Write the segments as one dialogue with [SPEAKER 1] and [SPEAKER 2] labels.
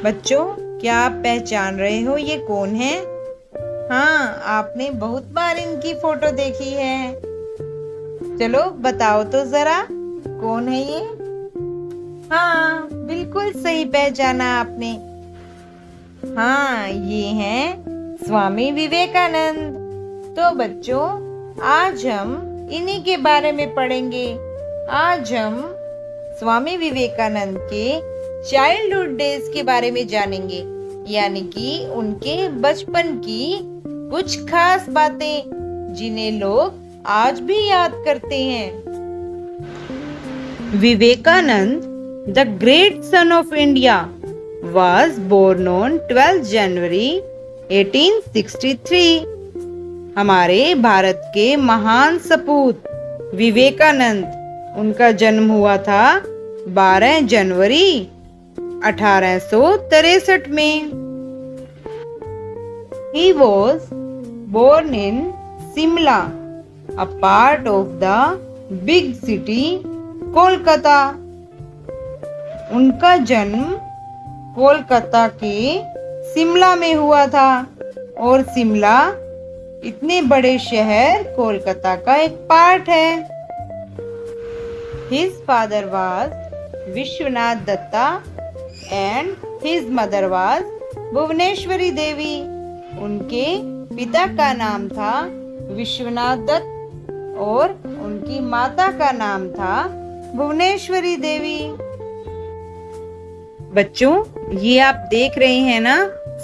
[SPEAKER 1] बच्चों, क्या आप पहचान रहे हो ये कौन है? हाँ, आपने बहुत बार इनकी फोटो देखी है। चलो बताओ तो जरा, कौन है ये? हाँ, बिल्कुल सही पहचाना आपने। हाँ, ये हैं स्वामी विवेकानंद। तो बच्चों, आज हम इन्हीं के बारे में पढ़ेंगे। आज हम स्वामी विवेकानंद के चाइल्डहुड डेज के बारे में जानेंगे, यानी कि उनके बचपन की कुछ खास बातें जिन्हें लोग आज भी याद करते हैं। Vivekananda, the great son of India, was born on 12 जनवरी 1863। हमारे भारत के महान सपूत विवेकानंद, उनका जन्म हुआ था 12 जनवरी 1863 में। He was born in Simla, a part of the big city Kolkata. उनका जन्म कोलकाता के शिमला में हुआ था, और शिमला इतने बड़े शहर कोलकाता का एक पार्ट है। His father was Vishwanath Dutta and his mother was Bhuvaneshwari देवी। उनके पिता का नाम था विश्वनाथ दत्त और उनकी माता का नाम था भुवनेश्वरी देवी। बच्चों, ये आप देख रहे हैं ना,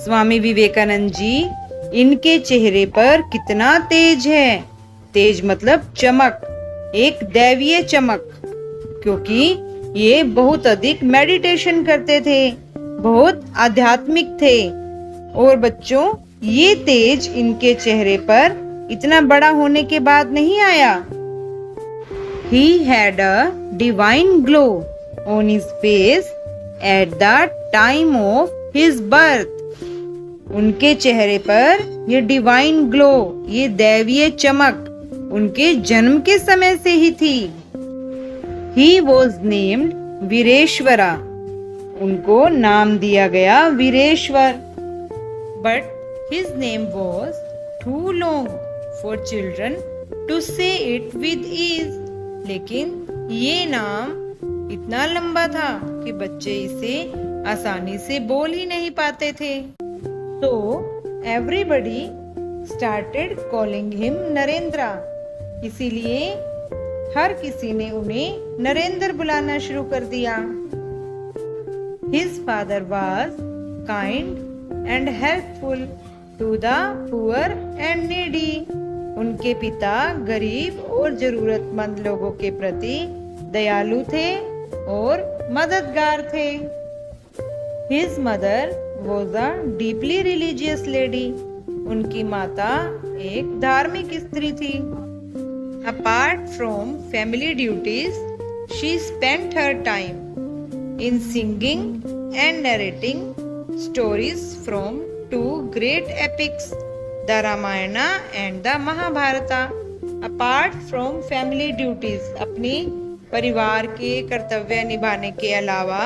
[SPEAKER 1] स्वामी विवेकानंद जी, इनके चेहरे पर कितना तेज है। तेज मतलब चमक, एक दैवीय चमक, क्योंकि ये बहुत अधिक मेडिटेशन करते थे, बहुत आध्यात्मिक थे। और बच्चों, ये तेज इनके चेहरे पर इतना बड़ा होने के बाद नहीं आया। He had a divine glow on his face at the time of his birth। उनके चेहरे पर ये डिवाइन ग्लो, ये दैवीय चमक उनके जन्म के समय से ही थी। He was named वीरेश्वरा। उनको नाम दिया गया Vireshwar. But his name was too long for children to say it with ease। लेकिन ये नाम इतना लंबा था कि बच्चे इसे आसानी से बोल ही नहीं पाते थे। So everybody started calling him Narendra. इसीलिए हर किसी ने उन्हें नरेंद्र बुलाना शुरू कर दिया। His father was kind and helpful to the poor and needy। उनके पिता गरीब और जरूरतमंद लोगों के प्रति दयालु थे और मददगार थे। His mother was a deeply religious lady। उनकी माता एक धार्मिक स्त्री थी। Apart from family duties, she spent her time in singing and narrating stories from two great epics, the Ramayana and the Mahabharata। Apart from family duties, अपनी परिवार के कर्तव्य निभाने के अलावा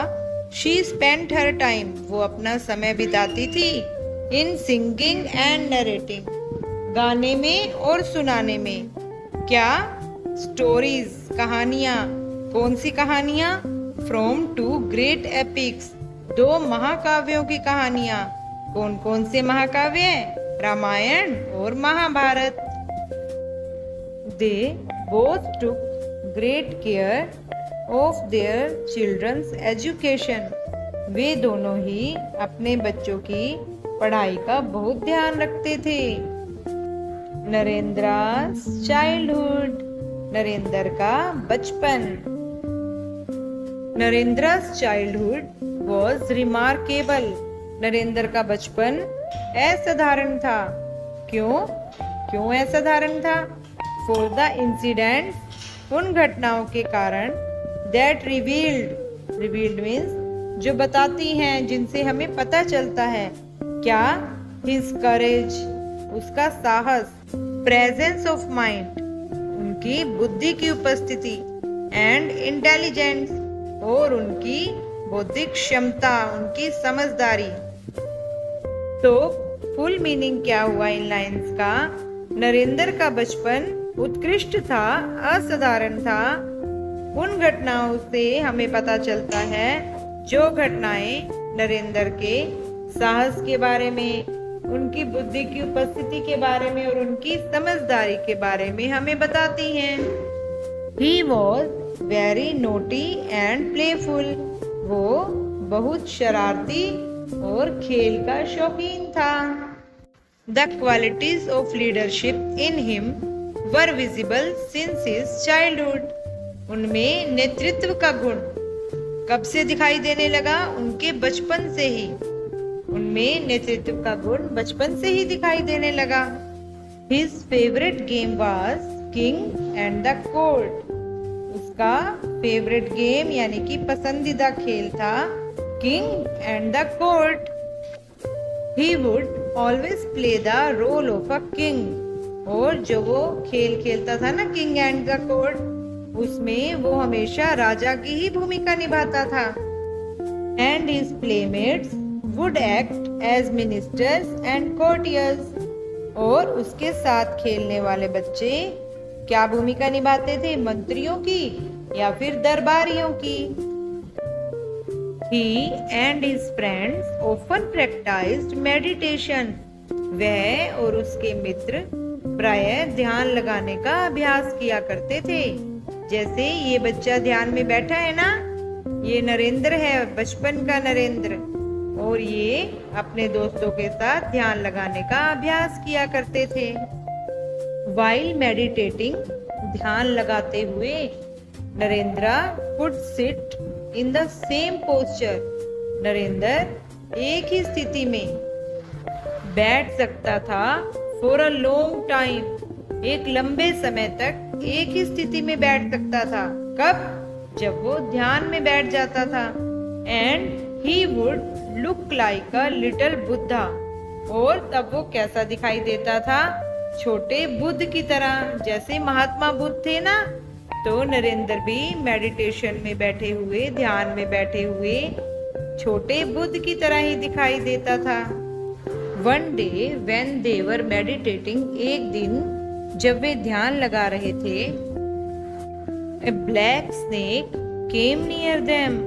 [SPEAKER 1] she spent her time, वो अपना समय बिताती थी in singing and narrating, गाने में और सुनाने में। क्या? स्टोरीज, कहानियाँ। कौन सी कहानियाँ? फ्रॉम टू ग्रेट एपिक्स, दो महाकाव्यों की कहानियाँ। कौन कौन से महाकाव्य? रामायण और Mahabharata. They both took great care of their children's education. वे दोनों ही अपने बच्चों की पढ़ाई का बहुत ध्यान रखते थे। नरेंद्रा's चाइल्डहुड, नरेंद्र का बचपन। नरेंद्रा's चाइल्डहुड was remarkable। नरेंद्र का बचपन असाधारण था। क्यों? क्यों असाधारण था? For the incidents, उन घटनाओं के कारण, that revealed means जो बताती हैं, जिनसे हमें पता चलता है। क्या? His courage, उसका साहस। प्रेजेंस ऑफ माइंड, उनकी बुद्धि की उपस्थिति। एंड इंटेलिजेंस, और उनकी बौद्धिक क्षमता, उनकी समझदारी। तो फुल मीनिंग क्या हुआ इन लाइंस का? नरेंद्र का बचपन उत्कृष्ट था, असाधारण था। उन घटनाओं से हमें पता चलता है जो घटनाएं नरेंद्र के साहस के बारे में, उनकी बुद्धि की उपस्थिति के बारे में और उनकी समझदारी के बारे में हमें बताती हैं। He was very naughty and playful. वो बहुत शरारती और खेल का शौकीन था। The qualities of leadership in him were visible since his childhood. उनमें नेतृत्व का गुण कब से दिखाई देने लगा? उनके बचपन से ही। उनमें नेतृत्व का गुण बचपन से ही दिखाई देने लगा। His favorite game was King and the Court. उसका फेवरेट गेम यानी कि पसंदीदा खेल था king and the court. He would always play the role of a king. और जो वो खेल खेलता था ना किंग एंड द कोर्ट, उसमें वो हमेशा राजा की ही भूमिका निभाता था। And his playmates would act as ministers and courtiers. और उसके साथ खेलने वाले बच्चे क्या भूमिका निभाते थे? मंत्रियों की या फिर दरबारियों की। He and his friends often practiced meditation. वह और उसके मित्र प्रायः ध्यान लगाने का अभ्यास किया करते थे। जैसे ये बच्चा ध्यान में बैठा है ना, ये नरेंद्र है, बचपन का नरेंद्र, और ये अपने दोस्तों के साथ ध्यान लगाने का अभ्यास किया करते थे। While meditating, ध्यान लगाते हुए, Narendra could sit in the same posture. Narendra एक ही स्थिति में बैठ सकता था for a long time. एक लंबे समय तक एक ही स्थिति में बैठ सकता था। कब? जब वो ध्यान में बैठ जाता था। And he would look like a little Buddha. और तब वो कैसा दिखाई देता था? छोटे बुद्ध की तरह। जैसे महात्मा बुद्ध थे ना, तो नरेंद्र भी मेडिटेशन में बैठे हुए, ध्यान में बैठे हुए छोटे बुद्ध की तरह ही दिखाई देता था। One day when they were meditating, एक दिन जब वे ध्यान लगा रहे थे, a black snake came near them.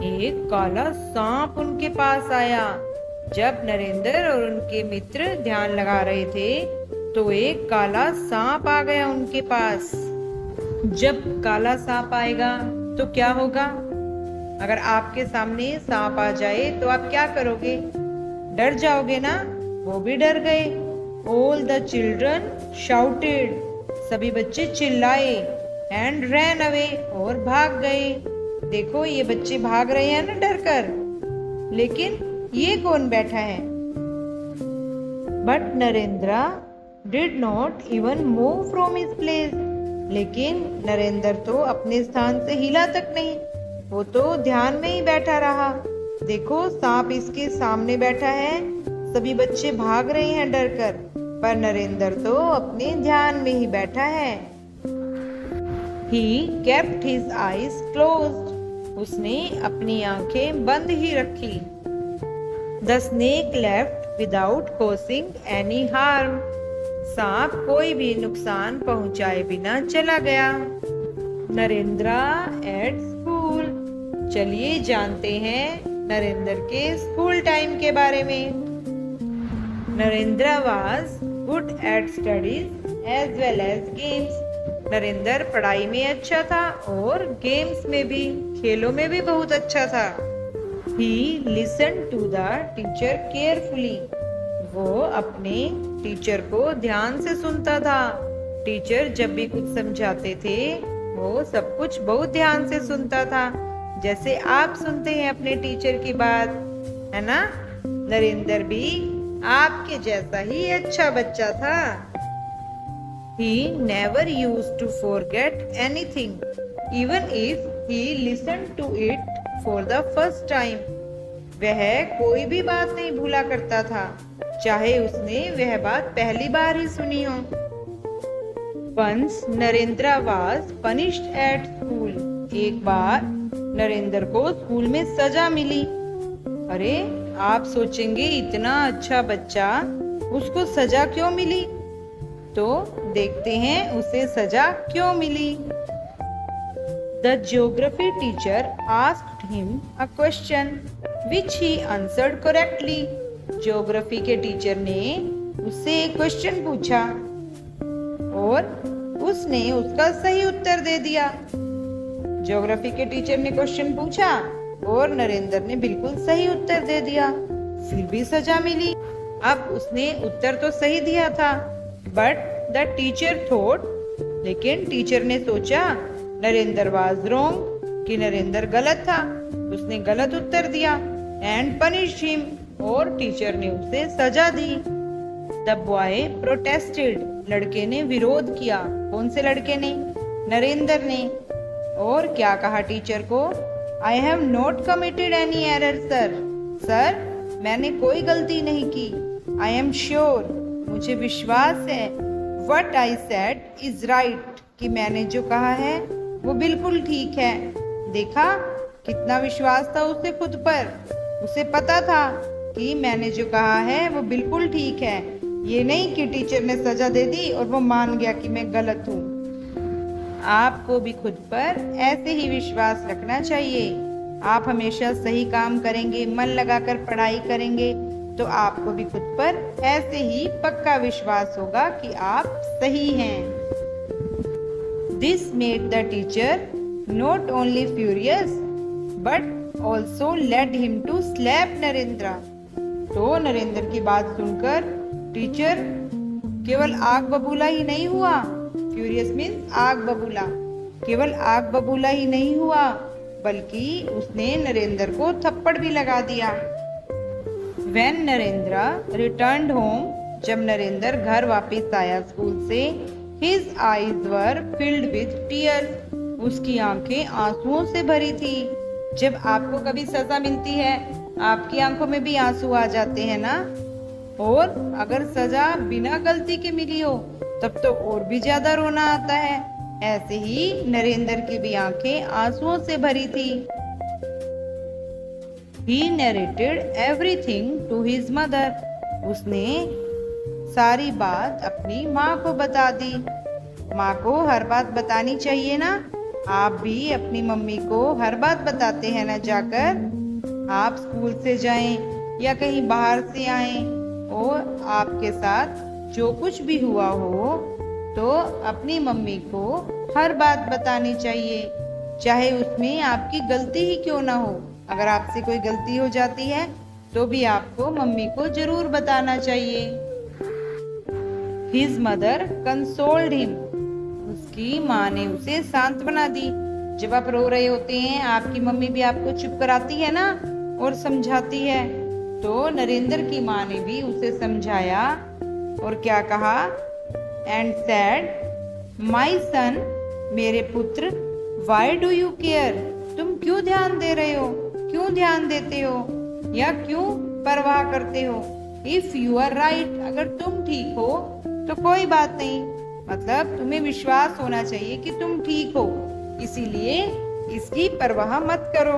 [SPEAKER 1] एक काला सांप उनके पास आया। जब नरेंद्र और उनके मित्र ध्यान लगा रहे थे, तो एक काला सांप आ गया उनके पास। जब काला सांप आएगा तो क्या होगा? अगर आपके सामने सांप आ जाए तो आप क्या करोगे? डर जाओगे ना? वो भी डर गए। All the children shouted. सभी बच्चे चिल्लाए and ran away. और भाग गए। देखो ये बच्चे भाग रहे हैं ना डर कर, लेकिन ये कौन बैठा है? But Narendra did not even move from his place. लेकिन नरेंद्र तो अपने स्थान से हिला तक नहीं, वो तो ध्यान में ही बैठा रहा। देखो सांप इसके सामने बैठा है, सभी बच्चे भाग रहे हैं डर कर, पर नरेंद्र तो अपने ध्यान में ही बैठा है। He kept his eyes closed. उसने अपनी आंखें बंद ही रखी। The snake left without causing any harm. सांप कोई भी नुकसान पहुंचाए बिना चला गया। Narendra at school. चलिए जानते हैं नरेंद्र के स्कूल टाइम के बारे में। Narendra was good at studies as well as games. Narendra पढ़ाई में अच्छा था और गेम्स में भी, खेलों में भी बहुत अच्छा था। He listened to the teacher carefully. वो अपने टीचर को ध्यान से सुनता था। टीचर जब भी कुछ समझाते थे, वो सब कुछ बहुत ध्यान से सुनता था, जैसे आप सुनते हैं अपने टीचर की बात, है ना? नरेंद्र भी आपके जैसा ही अच्छा बच्चा था। He never used to forget anything, even if he listened to it for the first time. वह कोई भी बात नहीं भूला करता था, चाहे उसने वह बात पहली बार ही सुनी हो। Once Narendra was punished at school. एक बार नरेंद्र को स्कूल में सजा मिली। अरे, आप सोचेंगे इतना अच्छा बच्चा, उसको सजा क्यों मिली? तो देखते हैं उसे सजा क्यों मिली। The geography teacher asked him a question which he answered correctly. Geography के टीचर ने उससे एक क्वेश्चन पूछा और उसने उसका सही उत्तर दे दिया। ज्योग्राफी के टीचर ने क्वेश्चन पूछा और नरेंद्र ने बिल्कुल सही उत्तर दे दिया, फिर भी सजा मिली। अब उसने उत्तर तो सही दिया था, बट द टीचर थॉट, लेकिन टीचर ने सोचा नरेंद्र वाज रॉन्ग, कि नरेंद्र गलत था, उसने गलत उत्तर दिया। एंड पनिश्ड हिम, और टीचर ने उसे सजा दी। द बॉय प्रोटेस्टेड, लड़के ने विरोध किया। कौन से लड़के ने? नरेंद्र ने। और क्या कहा टीचर को? I have not committed any error sir. Sir, मैंने कोई गलती नहीं की। आई एम श्योर, मुझे विश्वास है। What I said is right, कि मैंने जो कहा है वो बिल्कुल ठीक है। देखा, कितना विश्वास था उसे खुद पर। उसे पता था कि मैंने जो कहा है वो बिल्कुल ठीक है। ये नहीं कि टीचर ने सजा दे दी और वो मान गया कि मैं गलत हूँ। आपको भी खुद पर ऐसे ही विश्वास रखना चाहिए। आप हमेशा सही काम करेंगे, मन लगाकर पढ़ाई करेंगे, तो आपको भी खुद पर ऐसे ही पक्का विश्वास होगा कि आप सही हैं। This made the teacher not only furious but also led him to slap Narendra. तो नरेंद्र की बात सुनकर टीचर केवल आग बबूला ही नहीं हुआ। फ्यूरियस मीन्स आग बबूला। केवल आग बबूला ही नहीं हुआ, बल्कि उसने नरेंद्र को थप्पड़ भी लगा दिया। When नरेंद्र returned home, जब नरेंद्र घर वापस आया स्कूल से, his eyes were filled with tears. उसकी आंखें आंसुओं से भरी थी। जब आपको कभी सजा मिलती है, आपकी आंखों में भी आंसू आ जाते हैं ना? और अगर सजा बिना गलती के मिली हो, तब तो और भी ज्यादा रोना आता है। ऐसे ही नरेंद्र की भी आंखें आंसुओं से भरी थी। He narrated everything to his mother. उसने सारी बात अपनी माँ को बता दी। माँ को हर बात बतानी चाहिए ना? आप भी अपनी मम्मी को हर बात बताते हैं ना जाकर? आप स्कूल से जाएं या कहीं बाहर से आएं और आपके साथ जो कुछ भी हुआ हो, तो अपनी मम्मी को हर बात बतानी चाहिए, चाहे उसमें आपकी गलती ही क्यों ना हो। अगर आपसे कोई गलती हो जाती है तो भी आपको मम्मी को जरूर बताना चाहिए। His mother consoled him. उसकी माँ ने उसे सांत्वना दी। जब आप रो रहे होते हैं, आपकी मम्मी भी आपको चुप कराती है ना और समझाती है। तो नरेंद्र की माँ ने भी उसे समझाया और क्या कहा? एंड सेड, माई सन, मेरे पुत्र, वाई डू यू केयर, तुम क्यों ध्यान दे रहे हो, क्यों ध्यान देते हो या क्यों परवाह करते हो? इफ यू आर राइट, अगर तुम ठीक हो तो कोई बात नहीं, मतलब तुम्हें विश्वास होना चाहिए कि तुम ठीक हो, इसीलिए इसकी परवाह मत करो।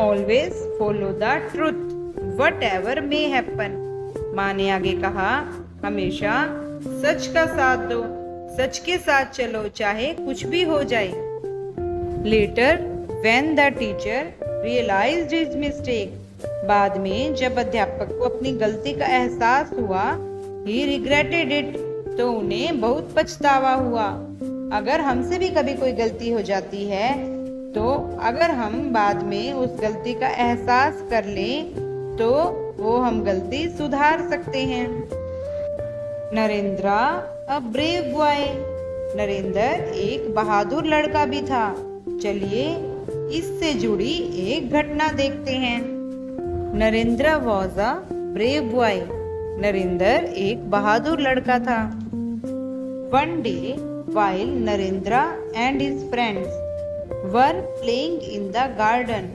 [SPEAKER 1] Always follow the truth what ever may happen. माँ ने आगे कहा, हमेशा सच का साथ दो, सच के साथ चलो, चाहे कुछ भी हो जाए। Later when the teacher realised his mistake, बाद में जब अध्यापक को अपनी गलती का एहसास हुआ, ही रिग्रेटेड इट, तो उन्हें बहुत पछतावा हुआ। अगर हमसे भी कभी कोई गलती हो जाती है, तो अगर हम बाद में उस गलती का एहसास कर लें, तो वो हम गलती सुधार सकते हैं। Narendra a brave boy, Narendra एक बहादुर लड़का भी था। चलिए इससे जुड़ी एक घटना देखते हैं। Narendra was a brave boy, Narendra एक बहादुर लड़का था। One day while Narendra and his friends were playing in the garden,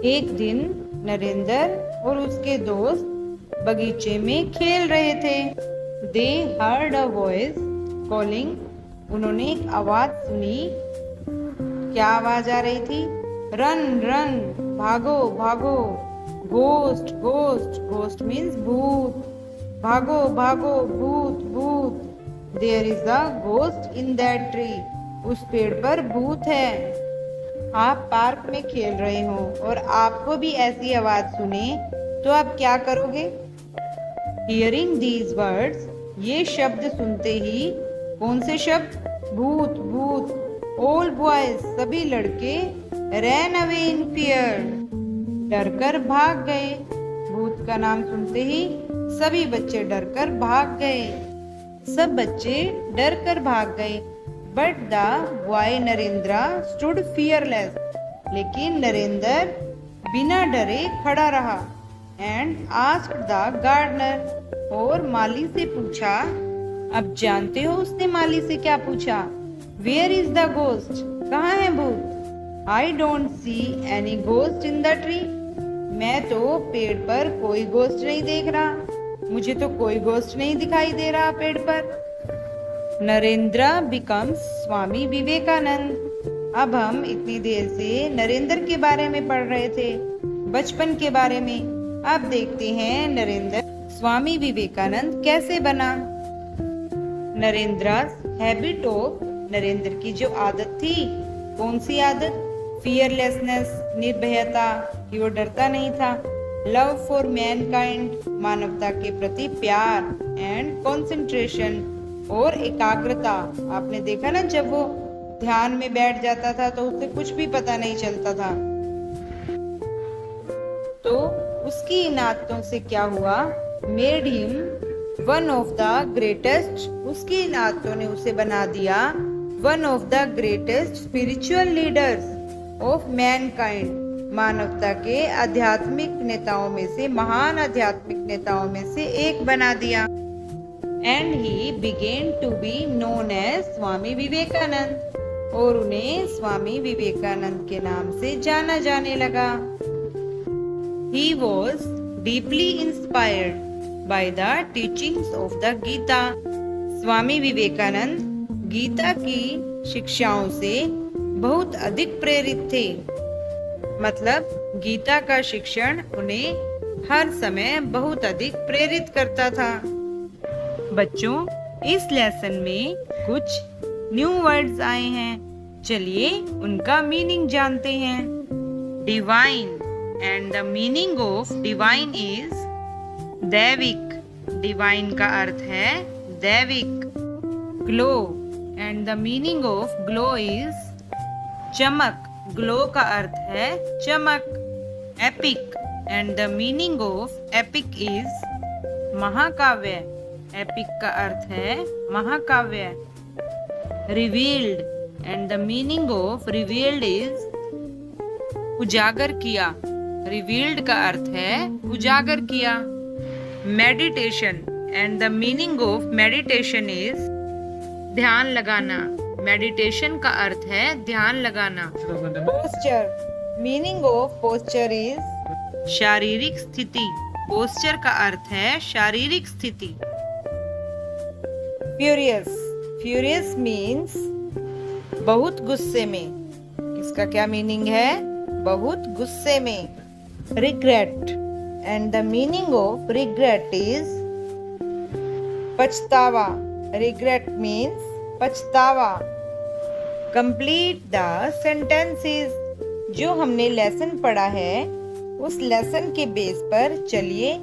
[SPEAKER 1] एक दिन नरेंद्र और उसके दोस्त बगीचे में खेल रहे थे। They heard a voice calling, उन्होंने एक आवाज सुनी क्या आवाज आ रही थी? रन रन, भागो भागो। घोस्ट घोस्ट, घोस्ट मीन्स भूत। भागो भागो, भूत भूत। There is a ghost in that tree, उस पेड़ पर भूत है। आप पार्क में खेल रहे हो और आपको भी ऐसी आवाज सुने तो आप क्या करोगे? हियरिंग दीज वर्ड्स, ये शब्द सुनते ही, कौन से शब्द? भूत भूत। ऑल बॉयज, सभी लड़के, रैन अवे इन फियर, डरकर भाग गए। भूत का नाम सुनते ही सभी बच्चे डरकर भाग गए। सब बच्चे डरकर भाग गए। But the boy Narendra stood fearless, लेकिन नरेंद्र बिना डरे खड़ा रहा। एंड आस्क्ड द गार्डनर, और माली से पूछा। अब जानते हो उसने माली से क्या पूछा? वेयर इज द घोस्ट, कहाँ है भूत? I don't see any ghost in the tree, मैं तो पेड़ पर कोई घोस्ट नहीं देख रहा, मुझे तो कोई घोस्ट नहीं दिखाई दे रहा पेड़ पर। नरेंद्र बिकम्स स्वामी विवेकानंद। अब हम इतनी देर से नरेंद्र के बारे में पढ़ रहे थे, बचपन के बारे में। अब देखते हैं नरेंद्र स्वामी विवेकानंद कैसे बना। नरेंद्र हैबिट ऑफ, नरेंद्र की जो आदत थी, कौन सी आदत? फियरलेसनेस, निर्भयता, कि वो डरता नहीं था। लव फॉर मैनकाइंड, मानवता के प्रति प्यार। एंड कंसंट्रेशन, और एकाग्रता। आपने देखा ना, जब वो ध्यान में बैठ जाता था तो उसे कुछ भी पता नहीं चलता था। तो उसकी इन आदतों से क्या हुआ? Made him one of the greatest, उसकी इन आदतों ने उसे बना दिया one of the greatest spiritual leaders of Mankind, मानवता के आध्यात्मिक नेताओं में से, महान आध्यात्मिक नेताओं में से एक बना दिया। And he began to be known as Swami Vivekananda, और उन्हें स्वामी विवेकानंद के नाम से जाना जाने लगा। He was deeply inspired by the teachings of the Gita. Swami Vivekananda Gita की शिक्षाओं से बहुत अधिक प्रेरित थे। मतलब गीता का शिक्षण उन्हें हर समय बहुत अधिक प्रेरित करता था। बच्चों, इस लेसन में कुछ न्यू वर्ड्स आए हैं, चलिए उनका मीनिंग जानते हैं। Divine, and the meaning of divine is दैविक, डिवाइन का अर्थ है दैविक। Glow, and the meaning of glow is चमक, ग्लो का अर्थ है चमक। Epic, and the meaning of epic is महाकाव्य, एपिक का अर्थ है महाकाव्य। Revealed, and the meaning of revealed is उजागर किया, रिवील्ड का अर्थ है उजागर किया। Meditation, and the meaning of meditation is ध्यान लगाना, मेडिटेशन का अर्थ है ध्यान लगाना। Posture, meaning of posture is शारीरिक स्थिति, पोस्चर का अर्थ है शारीरिक स्थिति। फ्यूरियस, फ्यूरियस मीन्स बहुत गुस्से में, इसका क्या मीनिंग है? बहुत गुस्से में। Regret, and the meaning of regret is पछतावा, रिग्रेट मीन्स पछतावा। कंप्लीट द सेंटेंसेस, जो हमने लेसन पढ़ा है उस लेसन के बेस पर चलिए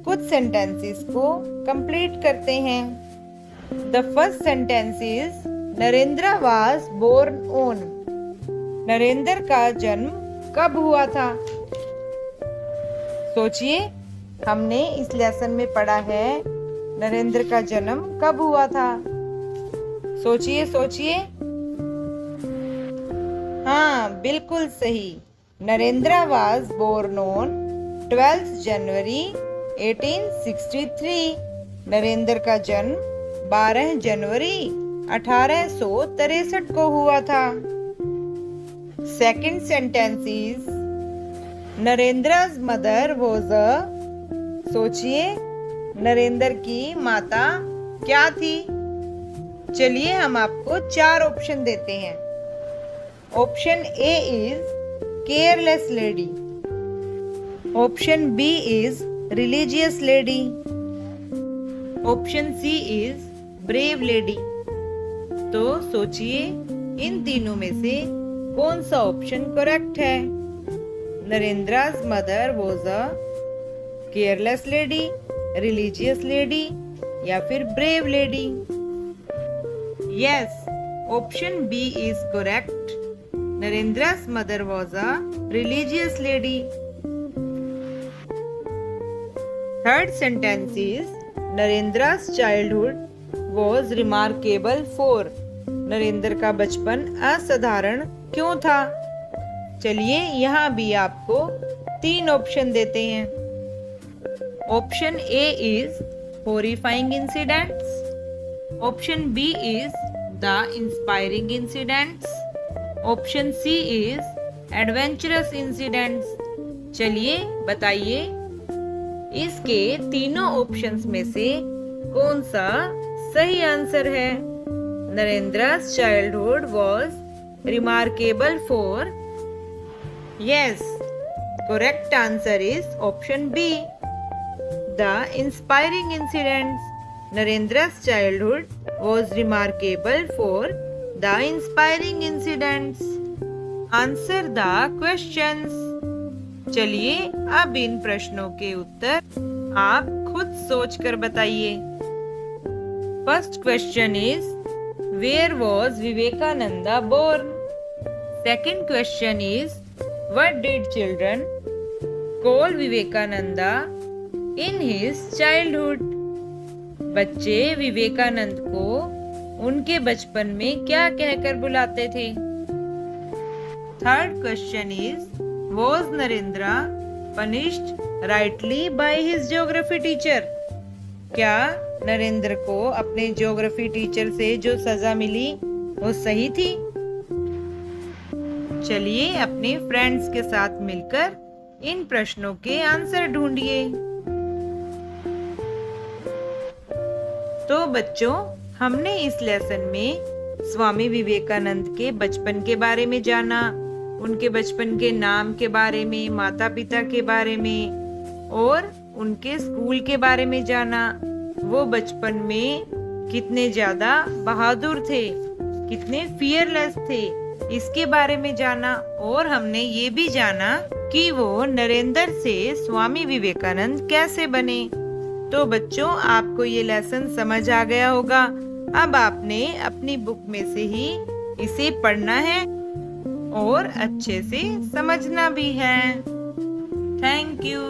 [SPEAKER 1] कुछ सेंटेंसेस को कंप्लीट करते हैं। The first sentence is Narendra was born on, Narendra का जन्म कब हुआ था? सोचिए, हमने इस लेसन में पढ़ा है नरेंद्र का जन्म कब हुआ था। सोचिए सोचिए। हाँ, बिल्कुल सही। नरेंद्र वाज बोर्न ऑन 12 जनवरी 1863। नरेंद्र का जन्म 12 जनवरी 1863 को हुआ था। Second sentence is Narendra's mother was a, सोचिए नरेंद्र की माता क्या थी? चलिए हम आपको 4 ऑप्शन देते हैं। Option A is careless lady, option B is religious lady, option C is brave lady. तो सोचिए इन तीनों में से कौन सा ऑप्शन करेक्ट है। Narendra's mother was a careless lady, religious lady या फिर brave lady. Yes, option B is correct. Narendra's mother was a religious lady. Third sentence is Narendra's childhood was remarkable for. Narendra का बचपन असाधारण क्यों था? चलिए यहाँ भी आपको 3 ऑप्शन देते हैं। Option A is horrifying incidents, option B is the inspiring incidents, option C is adventurous incidents. चलिए बताइए इसके तीनों ऑप्शंस में से कौन सा सही आंसर है। नरेंद्र's childhood was remarkable for. Yes, correct answer is option B, the inspiring incidents. Narendra's childhood was remarkable for the inspiring incidents. Answer the questions. चलिए अब इन प्रश्नों के उत्तर आप खुद सोचकर बताइए। First question is where was Vivekananda born. Second question is what did children call Vivekananda in his childhood. बच्चे विवेकानंद को उनके बचपन में क्या कहकर बुलाते थे। Third question is was Narendra punished rightly by his geography teacher. क्या नरेंद्र को अपने ज्योग्राफी टीचर से जो सजा मिली वो सही थी। चलिए अपने फ्रेंड्स के साथ मिलकर इन प्रश्नों के आंसर ढूंढिए। तो बच्चों, हमने इस लेसन में स्वामी विवेकानंद के बचपन के बारे में जाना, उनके बचपन के नाम के बारे में, माता पिता के बारे में और उनके स्कूल के बारे में जाना। वो बचपन में कितने ज्यादा बहादुर थे, कितने फियरलेस थे, इसके बारे में जाना। और हमने ये भी जाना कि वो नरेंद्र से स्वामी विवेकानंद कैसे बने। तो बच्चों, आपको ये लेसन समझ आ गया होगा। अब आपने अपनी बुक में से ही इसे पढ़ना है और अच्छे से समझना भी है। Thank you.